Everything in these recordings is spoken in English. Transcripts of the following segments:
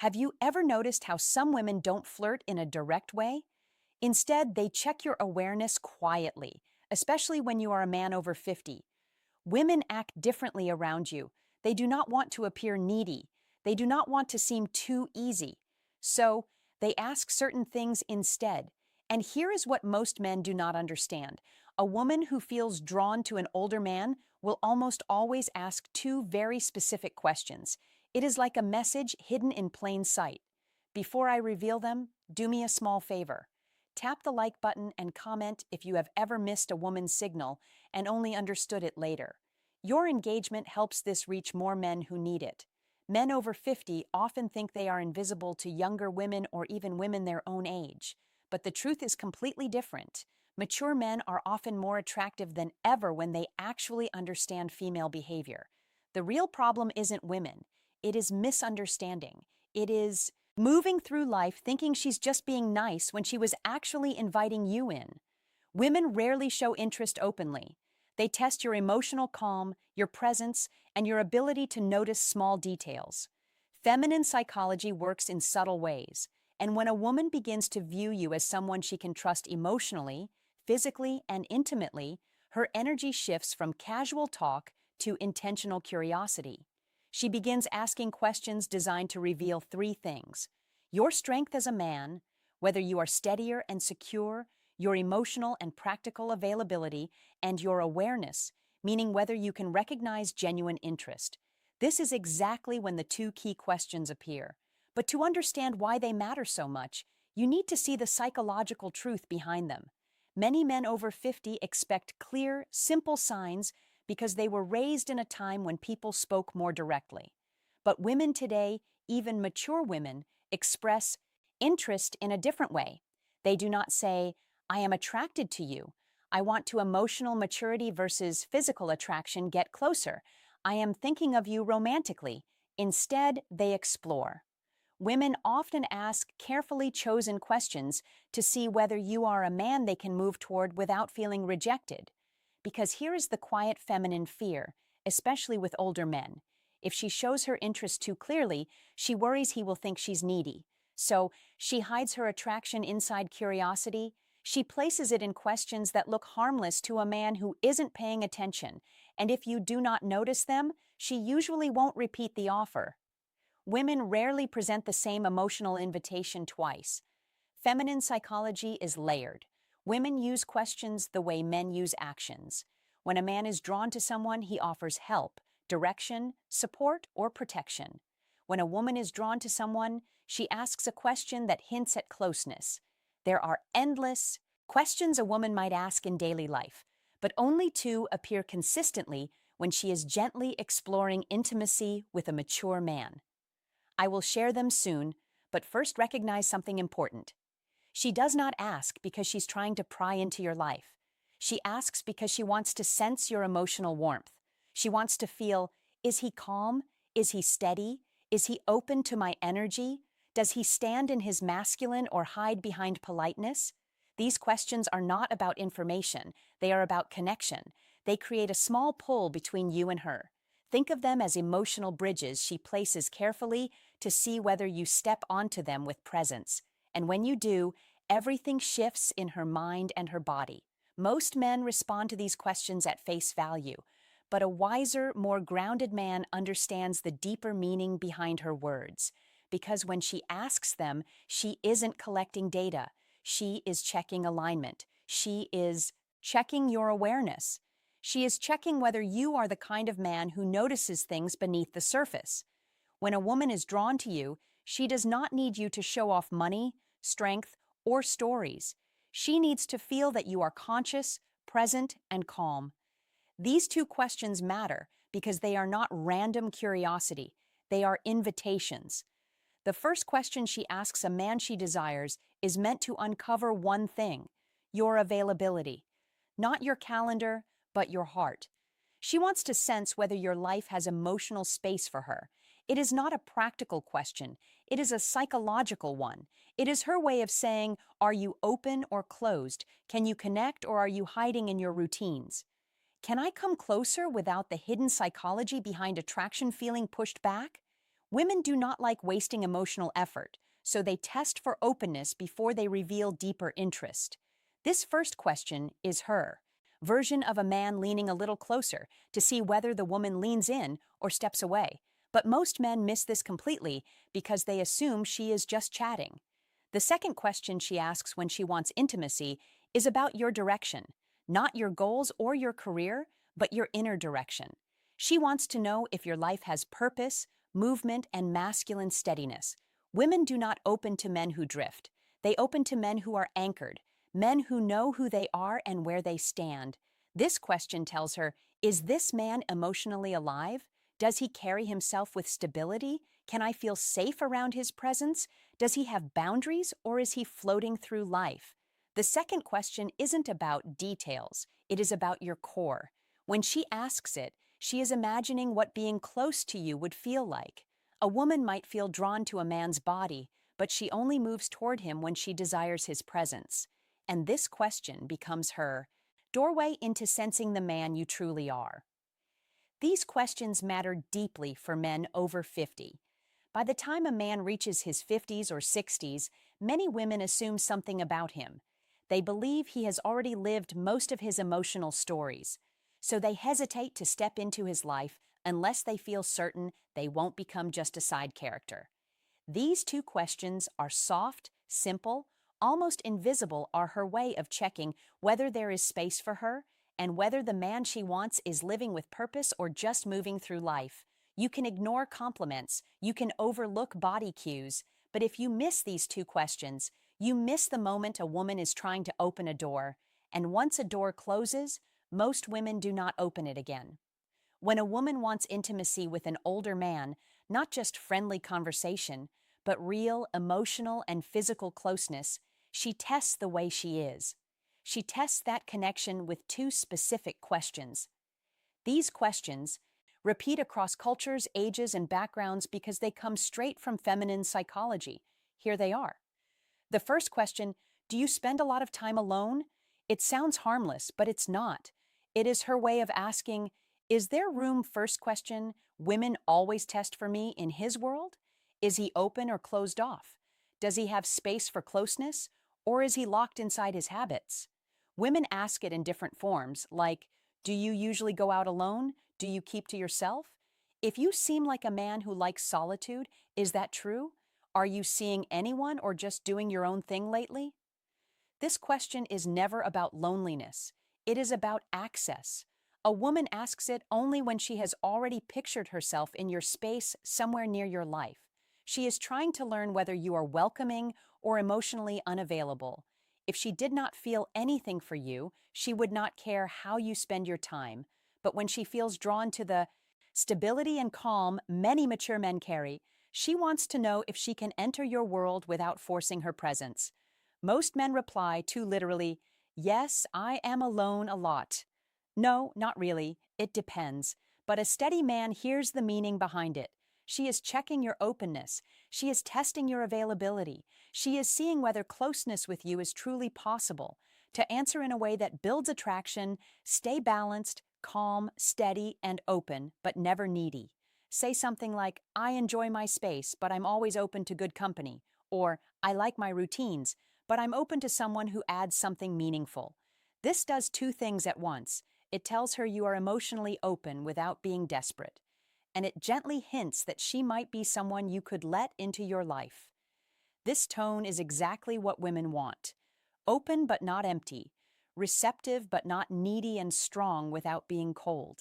Have you ever noticed how some women don't flirt in a direct way? Instead, they check your awareness quietly, especially when you are a man over 50. Women act differently around you. They do not want to appear needy. They do not want to seem too easy. So, they ask certain things instead. And here is what most men do not understand. A woman who feels drawn to an older man will almost always ask two very specific questions. It is like a message hidden in plain sight. Before I reveal them, do me a small favor. Tap the like button and comment if you have ever missed a woman's signal and only understood it later. Your engagement helps this reach more men who need it. Men over 50 often think they are invisible to younger women or even women their own age. But the truth is completely different. Mature men are often more attractive than ever when they actually understand female behavior. The real problem isn't women. It is misunderstanding. It is moving through life thinking she's just being nice when she was actually inviting you in. Women rarely show interest openly. They test your emotional calm, your presence, and your ability to notice small details. Feminine psychology works in subtle ways, and when a woman begins to view you as someone she can trust emotionally, physically, and intimately, her energy shifts from casual talk to intentional curiosity. She begins asking questions designed to reveal three things: your strength as a man, whether you are steadier and secure, your emotional and practical availability, and your awareness, meaning whether you can recognize genuine interest. This is exactly when the two key questions appear. But to understand why they matter so much, you need to see the psychological truth behind them. Many men over 50 expect clear, simple signs because they were raised in a time when people spoke more directly. But women today, even mature women, express interest in a different way. They do not say, I am attracted to you. I want to emotional maturity versus physical attraction get closer. I am thinking of you romantically. Instead, they explore. Women often ask carefully chosen questions to see whether you are a man they can move toward without feeling rejected. Because here is the quiet feminine fear, especially with older men. If she shows her interest too clearly, she worries he will think she's needy. So she hides her attraction inside curiosity. She places it in questions that look harmless to a man who isn't paying attention. And if you do not notice them, she usually won't repeat the offer. Women rarely present the same emotional invitation twice. Feminine psychology is layered. Women use questions the way men use actions. When a man is drawn to someone, he offers help, direction, support, or protection. When a woman is drawn to someone, she asks a question that hints at closeness. There are endless questions a woman might ask in daily life, but only two appear consistently when she is gently exploring intimacy with a mature man. I will share them soon, but first recognize something important. She does not ask because she's trying to pry into your life. She asks because she wants to sense your emotional warmth. She wants to feel, is he calm? Is he steady? Is he open to my energy? Does he stand in his masculine or hide behind politeness? These questions are not about information. They are about connection. They create a small pull between you and her. Think of them as emotional bridges she places carefully to see whether you step onto them with presence. And when you do, everything shifts in her mind and her body. Most men respond to these questions at face value, but a wiser, more grounded man understands the deeper meaning behind her words. Because when she asks them, she isn't collecting data. She is checking alignment. She is checking your awareness. She is checking whether you are the kind of man who notices things beneath the surface. When a woman is drawn to you, she does not need you to show off money, strength, or stories. She needs to feel that you are conscious, present, and calm. These two questions matter because they are not random curiosity. They are invitations. The first question she asks a man she desires is meant to uncover one thing: your availability. Not your calendar, but your heart. She wants to sense whether your life has emotional space for her. It is not a practical question. It is a psychological one. It is her way of saying, are you open or closed? Can you connect or are you hiding in your routines? Can I come closer without the hidden psychology behind attraction feeling pushed back? Women do not like wasting emotional effort, so they test for openness before they reveal deeper interest. This first question is her version of a man leaning a little closer to see whether the woman leans in or steps away. But most men miss this completely because they assume she is just chatting. The second question she asks when she wants intimacy is about your direction, not your goals or your career, but your inner direction. She wants to know if your life has purpose, movement, and masculine steadiness. Women do not open to men who drift. They open to men who are anchored, men who know who they are and where they stand. This question tells her, is this man emotionally alive? Does he carry himself with stability? Can I feel safe around his presence? Does he have boundaries, or is he floating through life? The second question isn't about details, it is about your core. When she asks it, she is imagining what being close to you would feel like. A woman might feel drawn to a man's body, but she only moves toward him when she desires his presence. And this question becomes her doorway into sensing the man you truly are. These questions matter deeply for men over 50. By the time a man reaches his 50s or 60s, many women assume something about him. They believe he has already lived most of his emotional stories, so they hesitate to step into his life unless they feel certain they won't become just a side character. These two questions are soft, simple, almost invisible, are her way of checking whether there is space for her and whether the man she wants is living with purpose or just moving through life. You can ignore compliments, you can overlook body cues, but if you miss these two questions, you miss the moment a woman is trying to open a door, and once a door closes, most women do not open it again. When a woman wants intimacy with an older man, not just friendly conversation, but real emotional and physical closeness, she tests the way she is. She tests that connection with two specific questions. These questions repeat across cultures, ages, and backgrounds because they come straight from feminine psychology. Here they are. The first question, do you spend a lot of time alone? It sounds harmless, but it's not. It is her way of asking, is there room? First question, women always test for me in his world? Is he open or closed off? Does he have space for closeness? Or is he locked inside his habits? Women ask it in different forms, like, do you usually go out alone? Do you keep to yourself? If you seem like a man who likes solitude, is that true? Are you seeing anyone or just doing your own thing lately? This question is never about loneliness. It is about access. A woman asks it only when she has already pictured herself in your space somewhere near your life. She is trying to learn whether you are welcoming or emotionally unavailable. If she did not feel anything for you, she would not care how you spend your time. But when she feels drawn to the stability and calm many mature men carry, she wants to know if she can enter your world without forcing her presence. Most men reply too literally, yes, I am alone a lot. No, not really. It depends. But a steady man hears the meaning behind it. She is checking your openness. She is testing your availability. She is seeing whether closeness with you is truly possible. To answer in a way that builds attraction, stay balanced, calm, steady, and open, but never needy. Say something like, I enjoy my space, but I'm always open to good company. Or, I like my routines, but I'm open to someone who adds something meaningful. This does two things at once. It tells her you are emotionally open without being desperate, and it gently hints that she might be someone you could let into your life. This tone is exactly what women want. Open but not empty, receptive but not needy, and strong without being cold.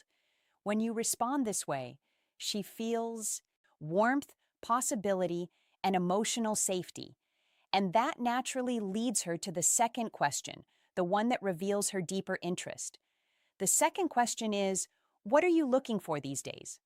When you respond this way, she feels warmth, possibility, and emotional safety. And that naturally leads her to the second question, the one that reveals her deeper interest. The second question is, what are you looking for these days?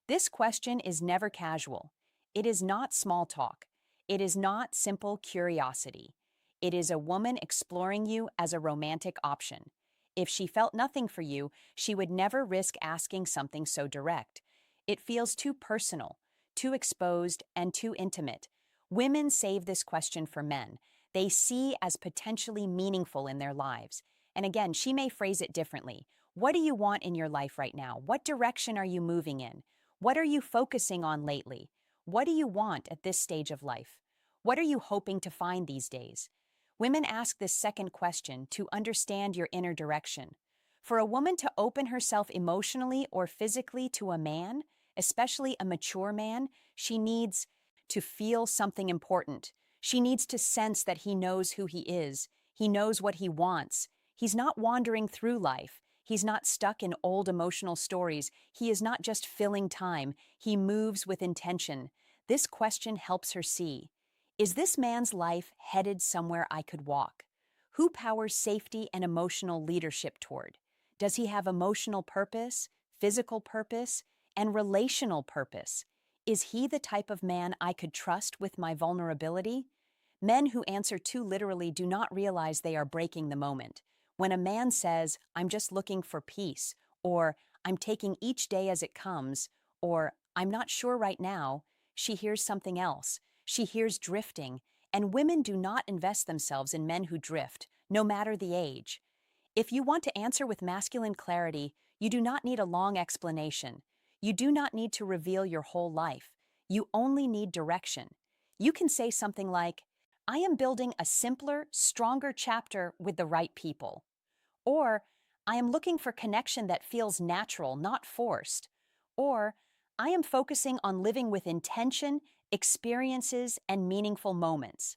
This question is never casual. It is not small talk. It is not simple curiosity. It is a woman exploring you as a romantic option. If she felt nothing for you, she would never risk asking something so direct. It feels too personal, too exposed, and too intimate. Women save this question for men. They see as potentially meaningful in their lives. And again, she may phrase it differently. What do you want in your life right now? What direction are you moving in? What are you focusing on lately? What do you want at this stage of life? What are you hoping to find these days? Women ask this second question to understand your inner direction. For a woman to open herself emotionally or physically to a man, especially a mature man, she needs to feel something important. She needs to sense that he knows who he is. He knows what he wants. He's not wandering through life. He's not stuck in old emotional stories. He is not just filling time. He moves with intention. This question helps her see, is this man's life headed somewhere I could walk? Who powers safety and emotional leadership toward? Does he have emotional purpose, physical purpose, and relational purpose? Is he the type of man I could trust with my vulnerability? Men who answer too literally do not realize they are breaking the moment. When a man says, I'm just looking for peace, or I'm taking each day as it comes, or I'm not sure right now, she hears something else. She hears drifting, and women do not invest themselves in men who drift, no matter the age. If you want to answer with masculine clarity, you do not need a long explanation. You do not need to reveal your whole life. You only need direction. You can say something like, I am building a simpler, stronger chapter with the right people. Or, I am looking for connection that feels natural, not forced. Or, I am focusing on living with intention, experiences, and meaningful moments.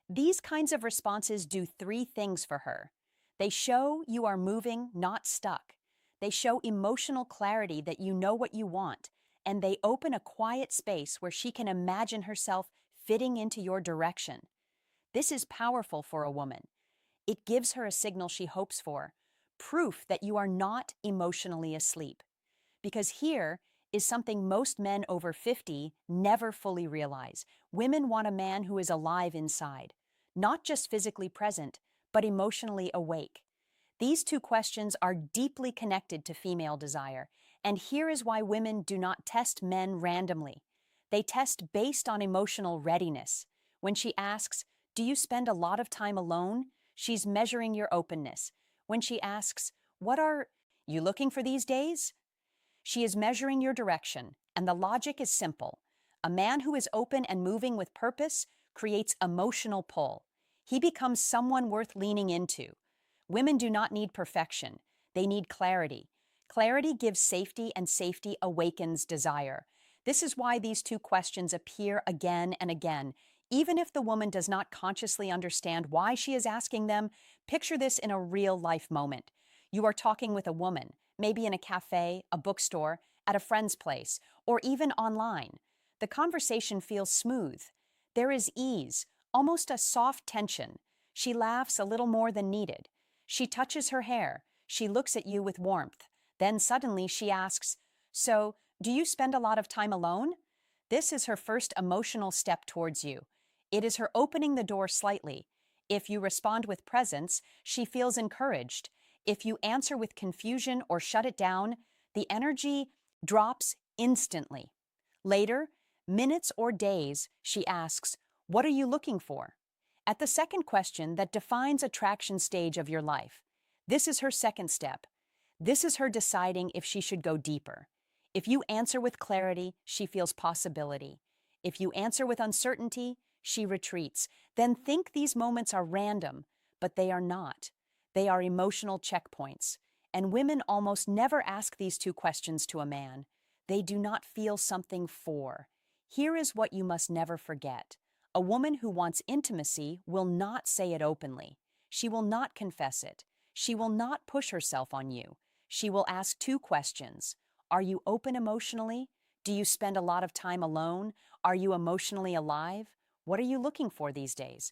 These kinds of responses do three things for her. They show you are moving, not stuck. They show emotional clarity that you know what you want, and they open a quiet space where she can imagine herself fitting into your direction. This is powerful for a woman. It gives her a signal she hopes for, proof that you are not emotionally asleep. Because here is something most men over 50 never fully realize. Women want a man who is alive inside, not just physically present, but emotionally awake. These two questions are deeply connected to female desire, and here is why women do not test men randomly. They test based on emotional readiness. When she asks, do you spend a lot of time alone? She's measuring your openness. When she asks, what are you looking for these days? She is measuring your direction, and the logic is simple. A man who is open and moving with purpose creates emotional pull. He becomes someone worth leaning into. Women do not need perfection. They need clarity. Clarity gives safety, and safety awakens desire. This is why these two questions appear again and again. Even if the woman does not consciously understand why she is asking them, picture this in a real-life moment. You are talking with a woman, maybe in a cafe, a bookstore, at a friend's place, or even online. The conversation feels smooth. There is ease, almost a soft tension. She laughs a little more than needed. She touches her hair. She looks at you with warmth. Then suddenly she asks, so, do you spend a lot of time alone? This is her first emotional step towards you. It is her opening the door slightly. If you respond with presence, she feels encouraged. If you answer with confusion or shut it down, the energy drops instantly. Later, minutes or days, she asks, what are you looking for? At the second question that defines attraction stage of your life. This is her second step. This is her deciding if she should go deeper. If you answer with clarity, she feels possibility. If you answer with uncertainty, she retreats. Then think these moments are random, but they are not. They are emotional checkpoints. And women almost never ask these two questions to a man. They do not feel something for. Here is what you must never forget. A woman who wants intimacy will not say it openly. She will not confess it. She will not push herself on you. She will ask two questions. Are you open emotionally? Do you spend a lot of time alone? Are you emotionally alive? What are you looking for these days?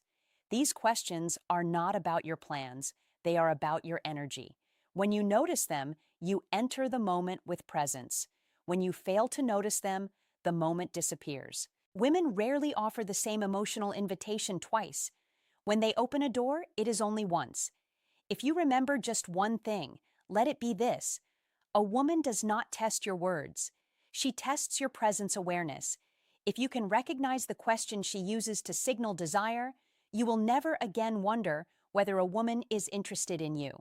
These questions are not about your plans. They are about your energy. When you notice them, you enter the moment with presence. When you fail to notice them, the moment disappears. Women rarely offer the same emotional invitation twice. When they open a door, it is only once. If you remember just one thing, let it be this. A woman does not test your words. She tests your presence awareness. If you can recognize the question she uses to signal desire, you will never again wonder whether a woman is interested in you.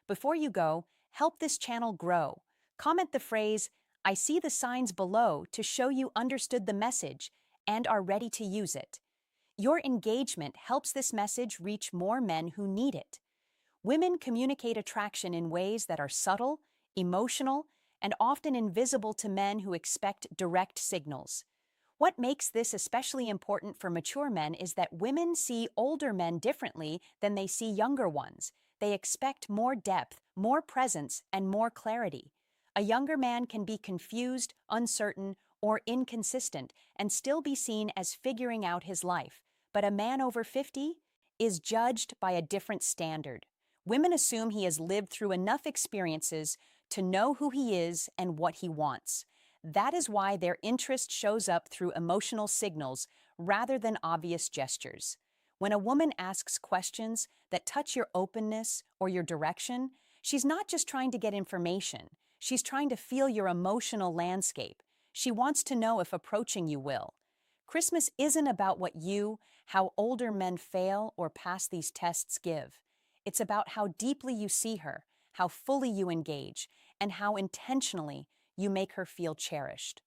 Before you go, help this channel grow. Comment the phrase, I see the signs below to show you understood the message, and are ready to use it. Your engagement helps this message reach more men who need it. Women communicate attraction in ways that are subtle, emotional, and often invisible to men who expect direct signals. What makes this especially important for mature men is that women see older men differently than they see younger ones. They expect more depth, more presence, and more clarity. A younger man can be confused, uncertain, or inconsistent and still be seen as figuring out his life. But a man over 50 is judged by a different standard. Women assume he has lived through enough experiences to know who he is and what he wants. That is why their interest shows up through emotional signals rather than obvious gestures. When a woman asks questions that touch your openness or your direction, she's not just trying to get information. She's trying to feel your emotional landscape. She wants to know if approaching you will. Christmas isn't about how older men fail or pass these tests give. It's about how deeply you see her, how fully you engage, and how intentionally you make her feel cherished.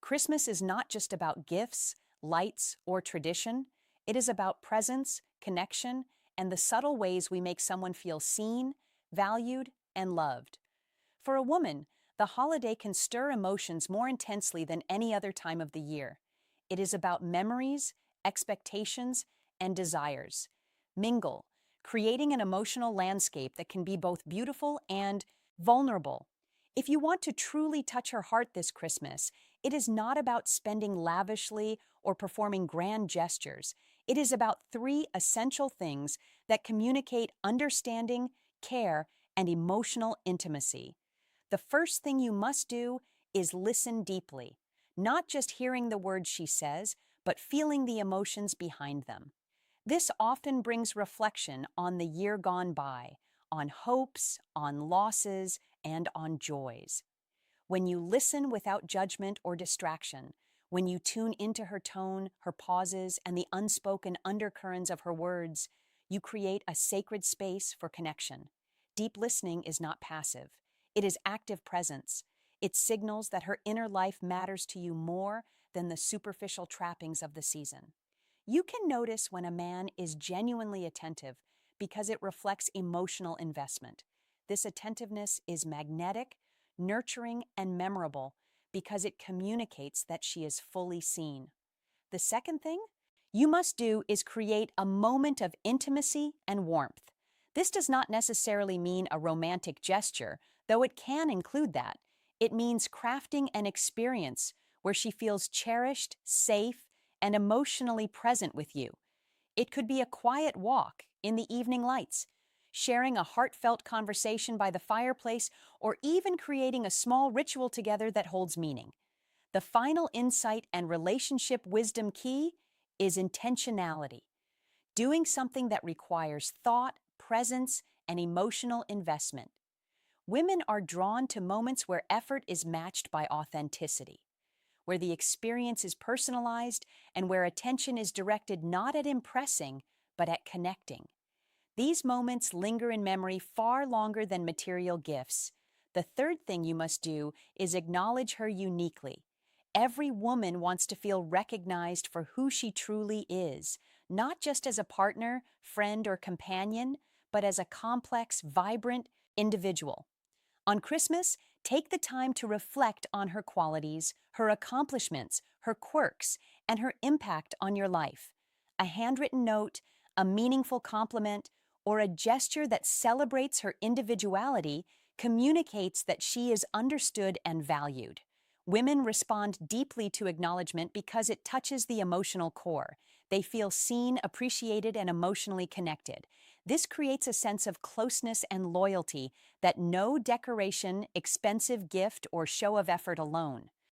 Christmas is not just about gifts, lights, or tradition. It is about presence, connection, and the subtle ways we make someone feel seen, valued, and loved. For a woman, the holiday can stir emotions more intensely than any other time of the year. It is about memories, expectations, and desires. Mingle, creating an emotional landscape that can be both beautiful and vulnerable. If you want to truly touch her heart this Christmas, it is not about spending lavishly or performing grand gestures. It is about three essential things that communicate understanding, care, and emotional intimacy. The first thing you must do is listen deeply, not just hearing the words she says, but feeling the emotions behind them. This often brings reflection on the year gone by, on hopes, on losses, and on joys. When you listen without judgment or distraction, when you tune into her tone, her pauses, and the unspoken undercurrents of her words, you create a sacred space for connection. Deep listening is not passive. It is active presence. It signals that her inner life matters to you more than the superficial trappings of the season. You can notice when a man is genuinely attentive because it reflects emotional investment. This attentiveness is magnetic, nurturing, and memorable because it communicates that she is fully seen. The second thing you must do is create a moment of intimacy and warmth. This does not necessarily mean a romantic gesture, though it can include that. It means crafting an experience where she feels cherished, safe, and emotionally present with you. It could be a quiet walk in the evening lights, sharing a heartfelt conversation by the fireplace, or even creating a small ritual together that holds meaning. The final insight and relationship wisdom key is intentionality, doing something that requires thought, presence, and emotional investment. Women are drawn to moments where effort is matched by authenticity, where the experience is personalized, and where attention is directed not at impressing, but at connecting. These moments linger in memory far longer than material gifts. The third thing you must do is acknowledge her uniquely. Every woman wants to feel recognized for who she truly is, not just as a partner, friend, or companion, but as a complex, vibrant individual. On Christmas, take the time to reflect on her qualities, her accomplishments, her quirks, and her impact on your life. A handwritten note, a meaningful compliment, or a gesture that celebrates her individuality communicates that she is understood and valued. Women respond deeply to acknowledgement because it touches the emotional core. They feel seen, appreciated, and emotionally connected. This creates a sense of closeness and loyalty that no decoration, expensive gift, or show of effort alone